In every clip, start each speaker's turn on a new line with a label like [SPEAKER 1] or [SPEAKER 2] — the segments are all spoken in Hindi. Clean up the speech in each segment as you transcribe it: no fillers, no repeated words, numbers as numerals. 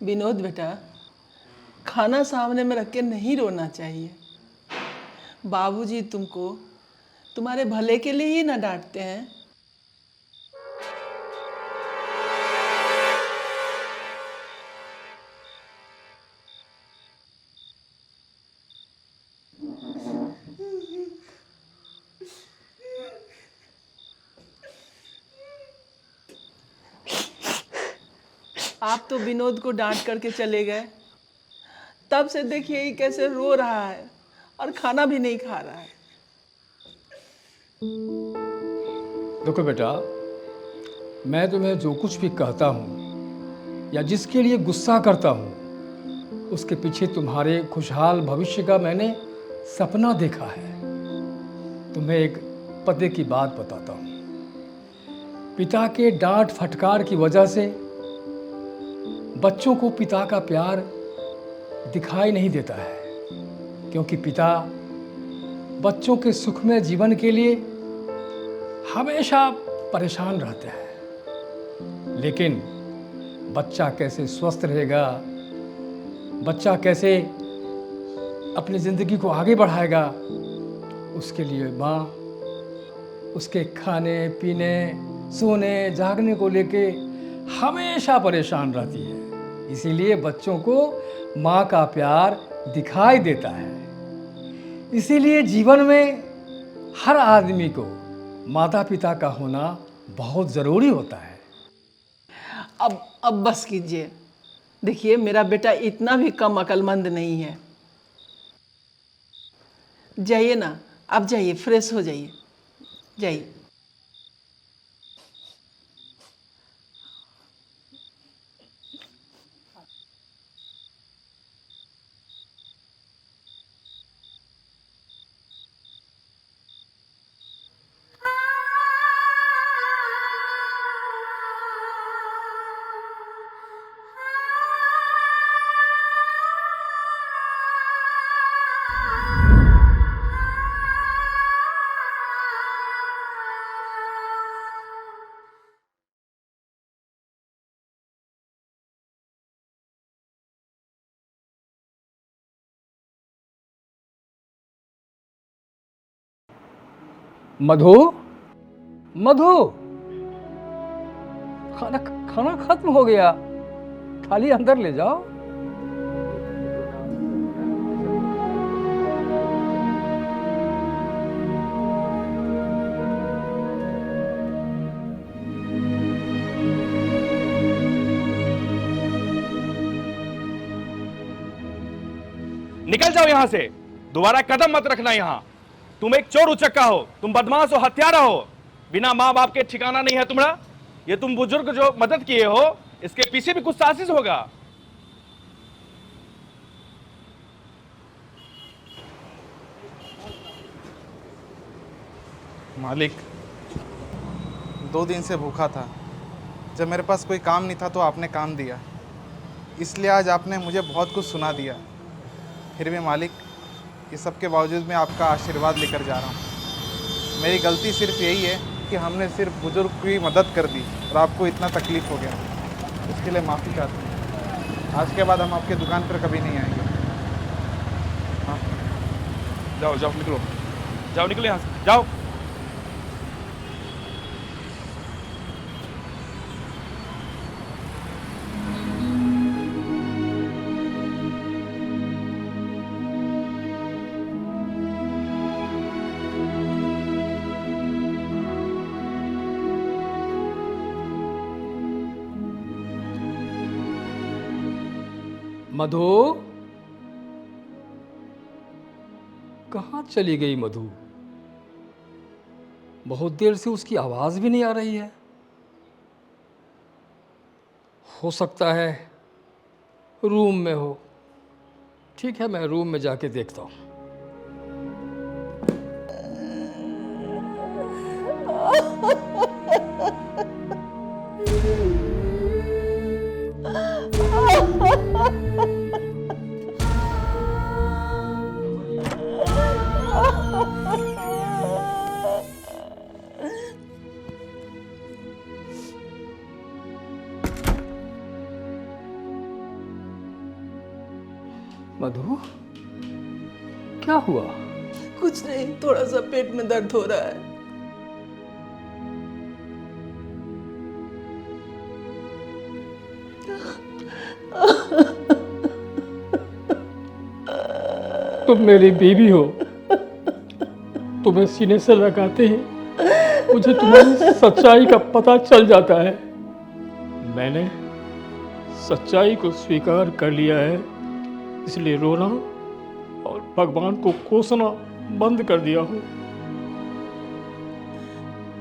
[SPEAKER 1] विनोद बेटा, खाना सामने में रख के नहीं रोना चाहिए। बाबूजी तुमको तुम्हारे भले के लिए ही ना डांटते हैं। आप तो विनोद को डांट करके चले गए, तब से देखिए ये कैसे रो रहा है और खाना भी नहीं खा रहा है।
[SPEAKER 2] देखो बेटा, मैं तुम्हें जो कुछ भी कहता हूँ या जिसके लिए गुस्सा करता हूँ, उसके पीछे तुम्हारे खुशहाल भविष्य का मैंने सपना देखा है। तुम्हें एक पते की बात बताता हूँ। पिता के डांट फटकार की वजह से बच्चों को पिता का प्यार दिखाई नहीं देता है, क्योंकि पिता बच्चों के सुखमय जीवन के लिए हमेशा परेशान रहते हैं। लेकिन बच्चा कैसे स्वस्थ रहेगा, बच्चा कैसे अपनी ज़िंदगी को आगे बढ़ाएगा, उसके लिए माँ उसके खाने पीने सोने जागने को लेके हमेशा परेशान रहती है। इसीलिए बच्चों को माँ का प्यार दिखाई देता है। इसीलिए जीवन में हर आदमी को माता पिता का होना बहुत ज़रूरी होता है।
[SPEAKER 1] अब बस कीजिए। देखिए मेरा बेटा इतना भी कम अक्लमंद नहीं है। जाइए ना, आप जाइए, फ्रेश हो जाइए, जाइए।
[SPEAKER 2] मधु, मधु, खाना खाना खत्म हो गया, थाली अंदर ले जाओ।
[SPEAKER 3] निकल जाओ यहां से, दोबारा कदम मत रखना यहां। तुम एक चोर उचक्का हो, तुम बदमाश हो, हत्यारा हो। बिना माँ बाप के ठिकाना नहीं है तुम्हारा। ये तुम बुजुर्ग जो मदद किए हो, इसके पीछे भी कुछ साजिश होगा।
[SPEAKER 4] मालिक, 2 दिन से भूखा था। जब मेरे पास कोई काम नहीं था तो आपने काम दिया, इसलिए आज आपने मुझे बहुत कुछ सुना दिया। फिर भी मालिक, ये सब के बावजूद मैं आपका आशीर्वाद लेकर जा रहा हूँ। मेरी गलती सिर्फ यही है कि हमने सिर्फ बुजुर्ग की मदद कर दी और आपको इतना तकलीफ़ हो गया। इसके लिए माफ़ी चाहते हैं। आज के बाद हम आपके दुकान पर कभी नहीं आएंगे। हाँ,
[SPEAKER 3] जाओ जाओ, निकलो, जाओ, निकलो यहां से, जाओ।
[SPEAKER 2] मधु, कहाँ चली गई मधु? बहुत देर से उसकी आवाज भी नहीं आ रही है। हो सकता है रूम में हो। ठीक है, मैं रूम में जाके देखता हूँ। मधु, क्या हुआ?
[SPEAKER 1] कुछ नहीं, थोड़ा सा पेट में दर्द हो रहा है।
[SPEAKER 2] तुम मेरी बीवी हो, तुम्हें सीने से लगाते ही मुझे तुम्हारी सच्चाई का पता चल जाता है। मैंने सच्चाई को स्वीकार कर लिया है, इसलिए रोना और भगवान को कोसना बंद कर दिया हूँ।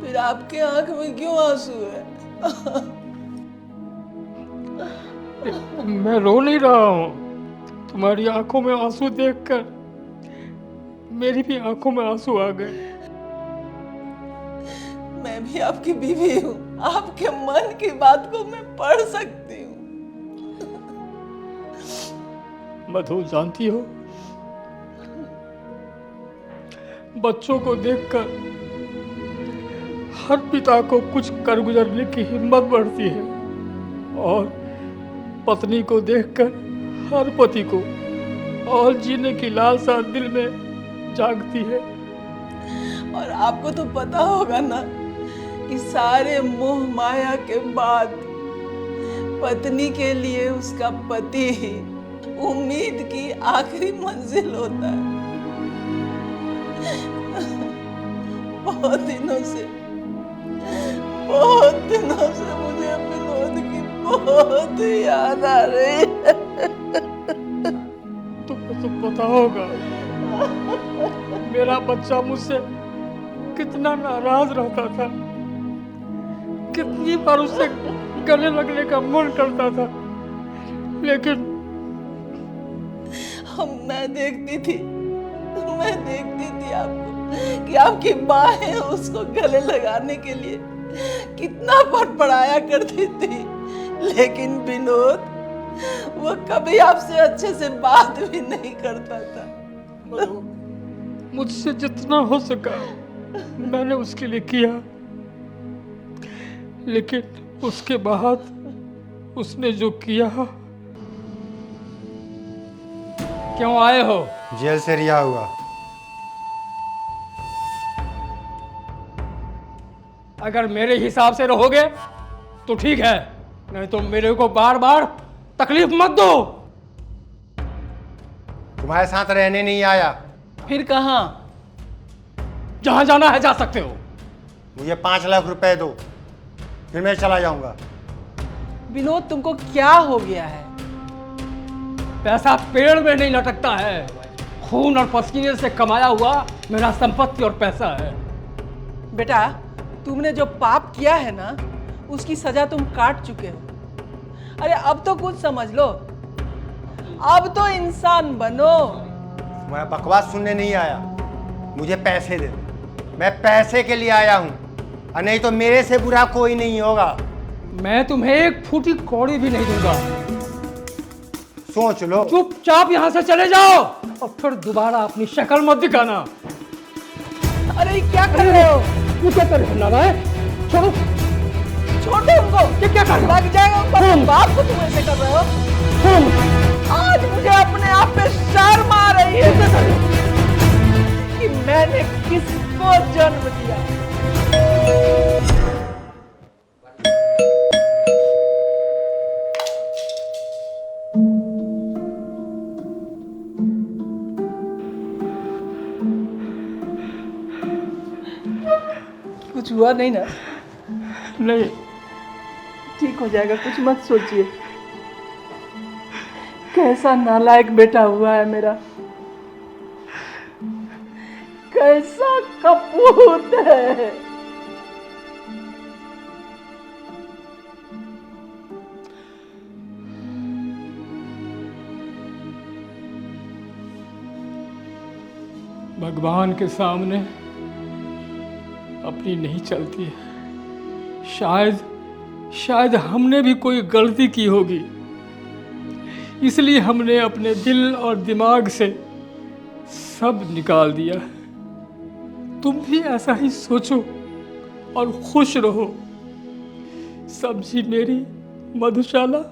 [SPEAKER 1] फिर आपके आंख में क्यों आंसू है?
[SPEAKER 2] मैं रो नहीं रहा हूँ, तुम्हारी आंखों में आंसू देखकर मेरी भी आंखों में आंसू आ गए।
[SPEAKER 1] मैं भी आपकी बीवी हूँ, आपके मन की बात को मैं पढ़ सकती हूँ।
[SPEAKER 2] मधु, जानती हो, बच्चों को देखकर हर पिता को कुछ कर गुजरने की हिम्मत बढ़ती है और पत्नी को देखकर हर पति को और जीने की लालसा दिल में जागती है।
[SPEAKER 1] और आपको तो पता होगा ना कि सारे मोह माया के बाद पत्नी के लिए उसका पति ही उम्मीद की आखिरी मंजिल होता है। बहुत दिनों से मुझे विनोद की बहुत याद आ रही है।
[SPEAKER 2] तुमको तो पता होगा मेरा बच्चा मुझसे कितना नाराज रहता था, कितनी बार उससे गले लगने का मन करता था, लेकिन
[SPEAKER 1] मैं देखती थी आपको कि आपकी बाहें उसको गले लगाने के लिए कितना फड़फड़ाया करती थी, लेकिन विनोद वो कभी आपसे अच्छे से बात भी नहीं करता था।
[SPEAKER 2] मुझसे जितना हो सका मैंने उसके लिए किया, लेकिन उसके बाद उसने जो किया। क्यों आए हो?
[SPEAKER 5] जेल से रिहा हुआ।
[SPEAKER 2] अगर मेरे हिसाब से रहोगे तो ठीक है, नहीं तो मेरे को बार बार तकलीफ मत दो।
[SPEAKER 5] तुम्हारे साथ रहने नहीं आया।
[SPEAKER 1] फिर कहाँ?
[SPEAKER 2] जहां जाना है जा सकते हो।
[SPEAKER 5] मुझे 5 लाख रुपए दो, फिर मैं चला जाऊंगा।
[SPEAKER 1] विनोद, तुमको क्या हो गया है?
[SPEAKER 2] पैसा पेड़ में नहीं लटकता है, खून और पसीने से कमाया हुआ मेरा संपत्ति और पैसा है।
[SPEAKER 1] बेटा, तुमने जो पाप किया है ना, उसकी सजा तुम काट चुके हो। अरे अब तो कुछ समझ लो, अब तो इंसान बनो।
[SPEAKER 5] मैं बकवास सुनने नहीं आया, मुझे पैसे दे। मैं पैसे के लिए आया हूँ, और नहीं तो मेरे से बुरा कोई नहीं होगा।
[SPEAKER 2] मैं तुम्हें एक फूटी कौड़ी भी नहीं दूंगा।
[SPEAKER 5] सोच लो।
[SPEAKER 2] चुपचाप यहाँ से चले जाओ और फिर दोबारा अपनी शक्ल मत दिखाना।
[SPEAKER 1] अरे क्या कर रहे हो?
[SPEAKER 2] ये क्या कर रहे हो नारायण? छोड़ो
[SPEAKER 1] छोड़ो उनको।
[SPEAKER 2] ये क्या कर रहे हो?
[SPEAKER 1] लग जाएगा ऊपर। बाप को तुम ऐसे कर रहे हो? आज मुझे अपने आप पे शर्म आ रही है कि मैंने किसको जन्म दिया। कुछ हुआ नहीं ना?
[SPEAKER 2] नहीं,
[SPEAKER 1] ठीक हो जाएगा, कुछ मत सोचिए। कैसा नालायक बेटा हुआ है मेरा, कैसा कपूत है।
[SPEAKER 2] भगवान के सामने अपनी नहीं चलती है। शायद हमने भी कोई गलती की होगी, इसलिए हमने अपने दिल और दिमाग से सब निकाल दिया। तुम भी ऐसा ही सोचो और खुश रहो। सब्जी मेरी, मधुशाला